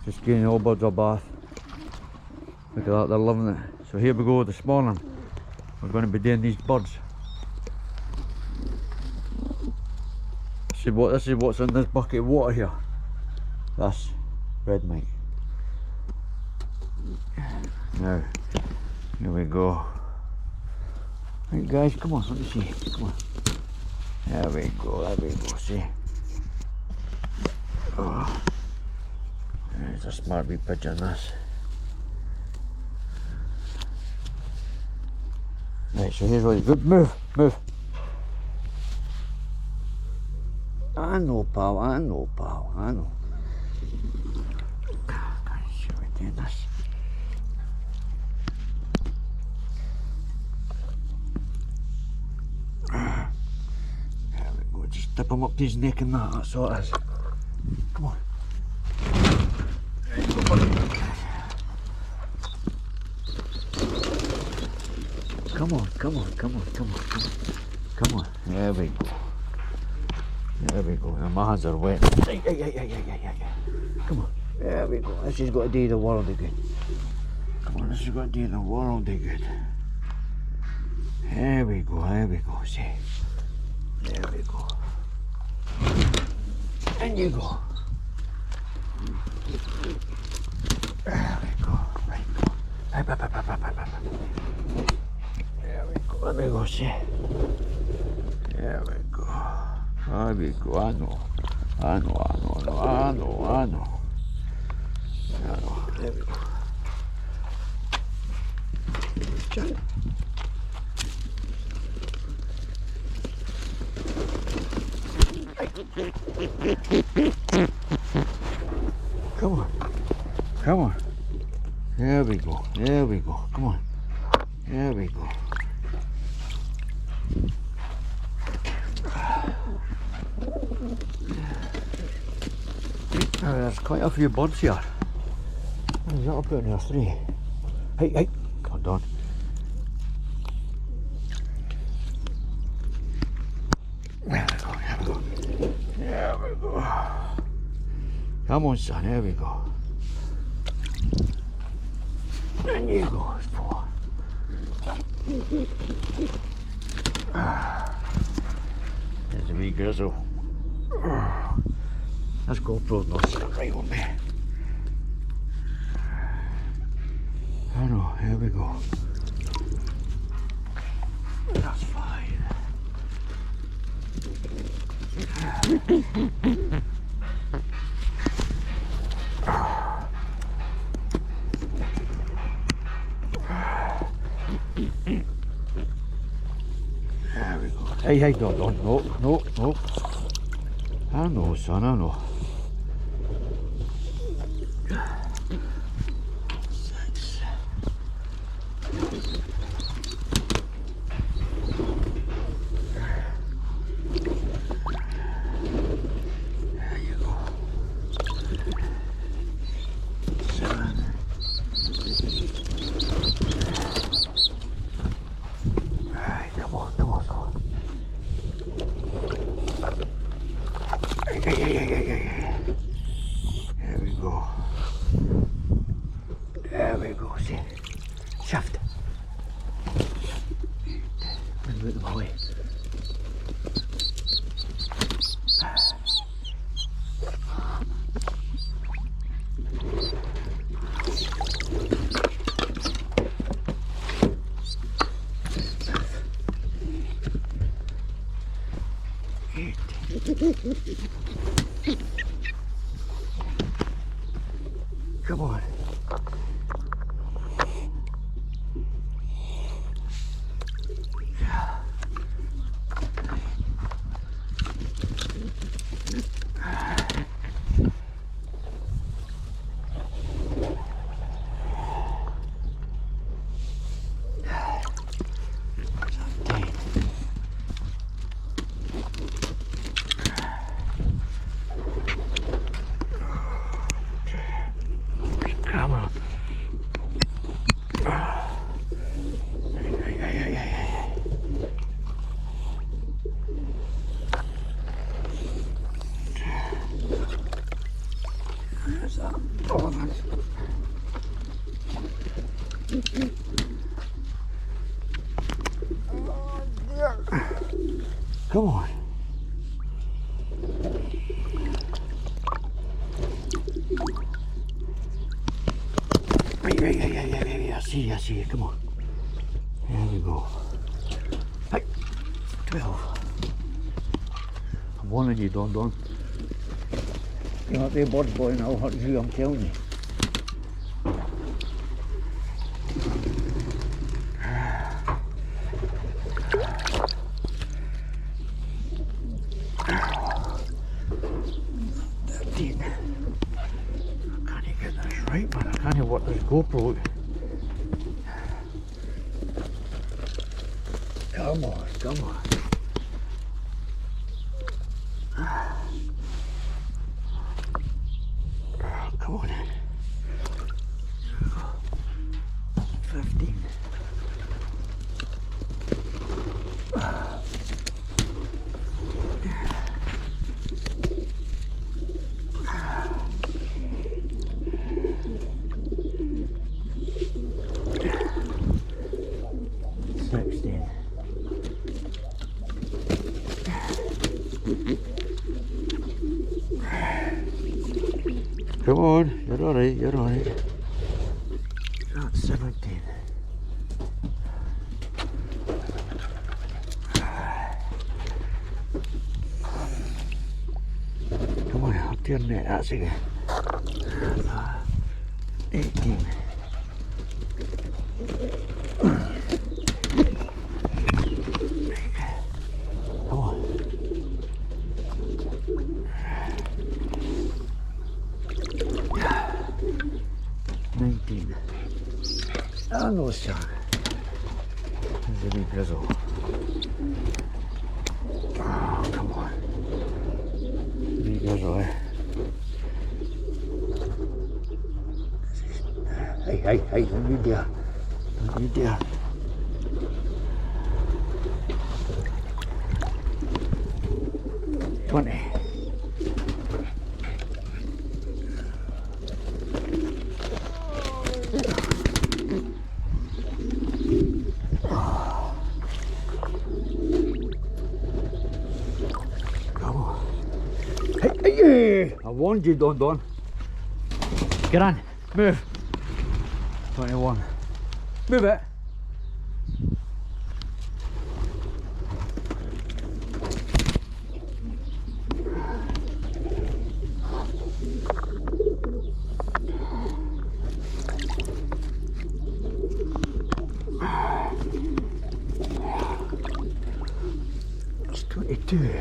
Just getting all birds a bath. Look at that, they're loving it. So here we go this morning. We're going to be doing these birds. This is what's in this bucket of water here. That's red mite. Now, here we go. Right guys, come on, let me see. Come on. There we go, see. Oh, there's a smart wee pigeon, this. Right, so here's what you good. Move. I know, pal, I know. Can't see we're doing this. There we go, just dip him up to his neck and that's all it is. Come on. Right, go, buddy. Come on. There we go. Now my hands are wet. Hey. Come on. There we go. This has got to do the world of good. Come on, this has got to do the world of good. There we go. See. There we go. And you go. There we go. Right, go. There we go. Let me go, see. There we go. There we go. I know. There we go. Shut. Come on. There we go. Come on. There we go. Now, there's quite a few birds here. There's that about there, 3. Hey, hold on. There we go. Come on, son, there we go. And you go, 4. There's a wee grizzle. This GoPro's not sitting right on me. I know, here we go. That's 5. There we go. Hey, don't. No. I know, son, I know. 6. There you go. 7. Right, come on. Hey. There we go, see. Shaft. Move them away. Come on. Come on. that? Oh, that's... Oh, dear. Come on. Yeah, I see you, come on. There we go. Hey, 12. I'm warning you, Don. You're not the bird boy now, what is you, I'm telling you. I can't get this right, man. I can't work this GoPro. Come on. Come on in. 15. Come on, you're alright. That's 17. Come on, up to your net, that's it. 18. Come on. 19. Oh no, son. There's a wee grizzle. Oh, come on. Wee grizzle, eh? Hey, don't you dare. Don't you dare. $20. Hey, I warned you, Don. Get on, move. 21. Move it. It's 22.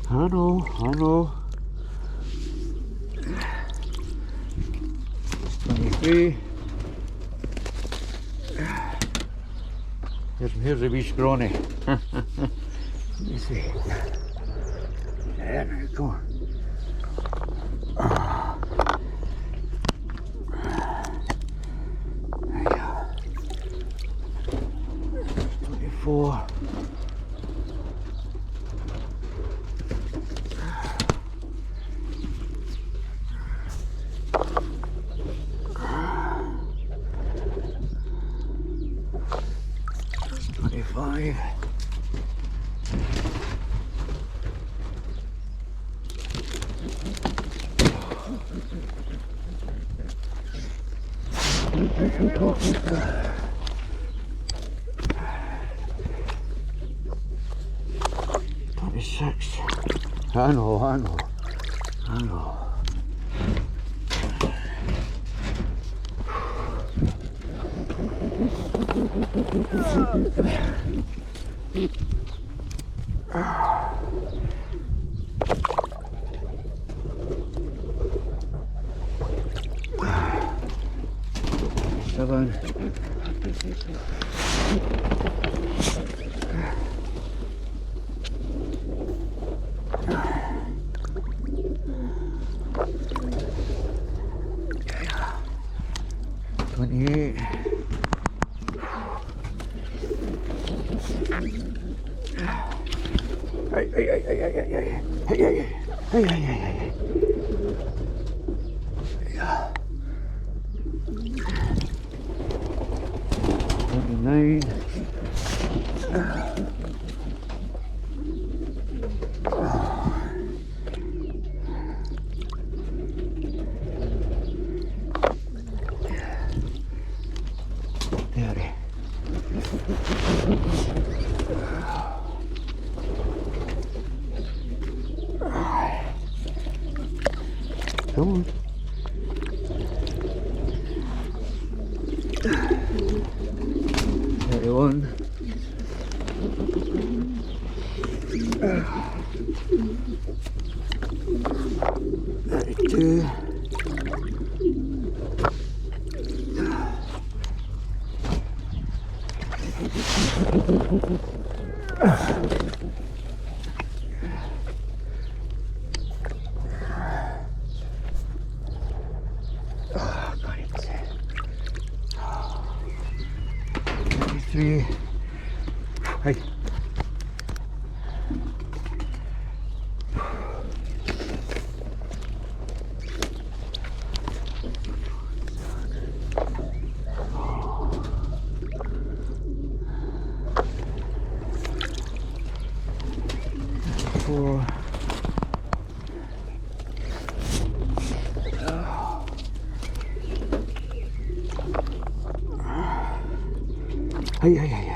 I know. It's 23. Here's a wee scrawny. Let me see. There we go. There you go. 24. Five. $26. I know. Seven. $28. Ay, ay, ay, ay, ay, ay, ay, ay, ay, ay, ay, ay, ay. Yeah. 29. There. Come on. 31. 32. 33. Hey. Four.